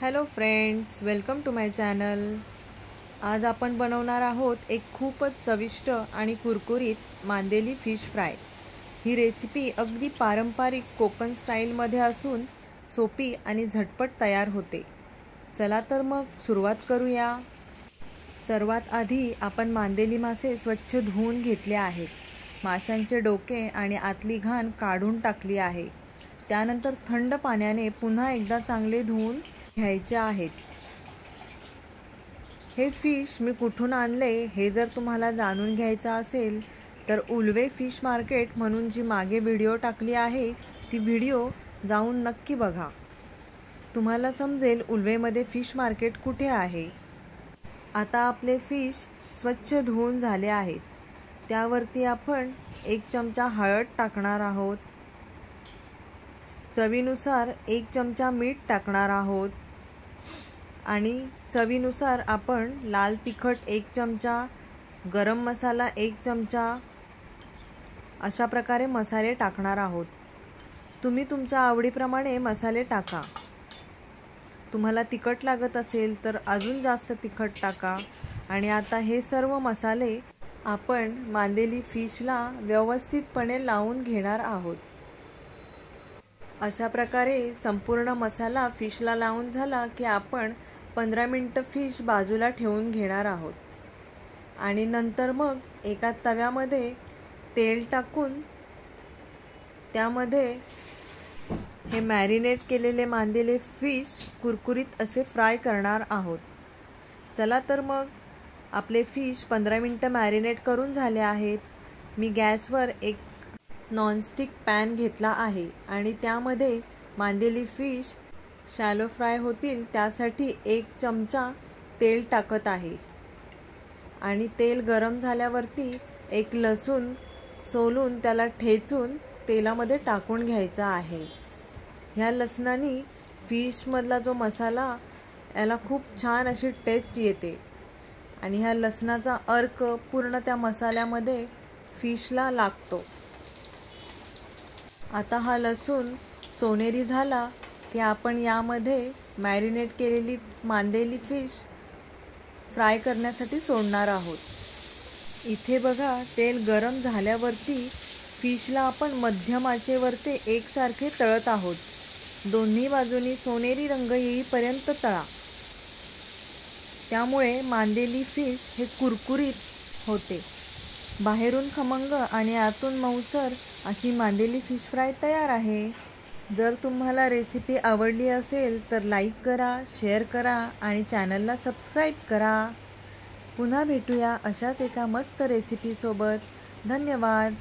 Hello friends, welcome to my channel. आज आपण बनवणार आहोत एक खूपच चविष्ट आणि कुरकुरीत मांदेली फिश फ्राय। ही रेसिपी अगदी पारंपरिक कोकण स्टाईलमध्ये असून सोपी आणि झटपट तयार होते। चला तर मग सुरुवात करूया। सर्वात आधी आपण मांदेली मासे स्वच्छ धुवून घेतले आहेत। माशांचे डोके आणि आतली घाण काढून टाकली आहे। त्यानंतर थंड पाण्याने पुन्हा एकदा चांगले धुवून घ्यायचे आहेत। हे फिश मी कुठून आणले हे जर तुम्हाला जाणून घ्यायचं असेल तर उल्वे फिश मार्केट म्हणून जी मागे व्हिडिओ टाकली आहे ती व्हिडिओ जाऊन नक्की बघा। तुम्हाला समजेल उल्वेमध्ये फिश मार्केट कुठे आहे। आता आपले फिश स्वच्छ धुवून झाले आहेत। त्यावरती आपण 1 चमचा हळद टाकणार आहोत। चवीनुसार 1 चमचा मीठ टाकणार आहोत आणि चवीनुसार आपण लाल तिखट 1 चमचा, गरम मसाला 1 चमचा अशा प्रकारे मसाले टाकणार आहोत। तुम्ही तुमच्या आवडीप्रमाणे मसाले टाका। तुम्हाला तिखट लागत असेल तर अजून जास्त तिखट टाका। आणि आता हे सर्व मसाले आपण मांदेली फिशला व्यवस्थितपणे लावून घेणार आहोत। अशा प्रकारे संपूर्ण मसाला फिशला लावून झाला की आपण 15 मिनिटे फिश बाजूला ठेवून घेणार आहोत। आणि नंतर मग एका तव्यामध्ये तेल टाकून त्यामध्ये हे मॅरिनेट केलेले मांदेले फिश कुरकुरीत असे फ्राय करणार आहोत। चला तर मग आपले फिश 15 मिनिटे मॅरिनेट करून झाले आहेत। मी गॅसवर एक नॉनस्टिक पॅन घेतला आहे आणि त्यामध्ये मांदेली फिश शॅलो फ्राय होतील त्यासाठी 1 चमचा तेल टाकत आहे। आणि तेल गरम झाल्यावरती एक लसूण सोलून त्याला ठेचून तेलामध्ये टाकून घ्यायचा आहे। ह्या लसणाने फिशमधला जो मसाला याला खूप छान अशी टेस्ट येते आणि ह्या लसणाचा अर्क पूर्ण त्या मसाल्यामध्ये फिशला लागतो। आता हा लसूण सोनेरी झाला की आपण यामध्ये मॅरिनेट केलेली मांदेली फिश फ्राय करण्यासाठी सोडणार आहोत। इथे बघा तेल गरम झाल्यावरती फिशला आपण मध्यम आचेवरती एकसारखे तळत आहोत। दोन्ही बाजूनी सोनेरी रंग येईपर्यंत तळा। त्यामुळे मांदेली फिश हे कुरकुरीत होते। बाहेरून खमंग आणि आतून मऊसर अशी मांदेली फिश फ्राय तयार आहे। जर तुम्हाला रेसिपी आवडली असेल तर लाईक करा, शेअर करा आणि चॅनलला सबस्क्राईब करा। पुन्हा भेटूया अशाच एका मस्त रेसिपीसोबत। धन्यवाद।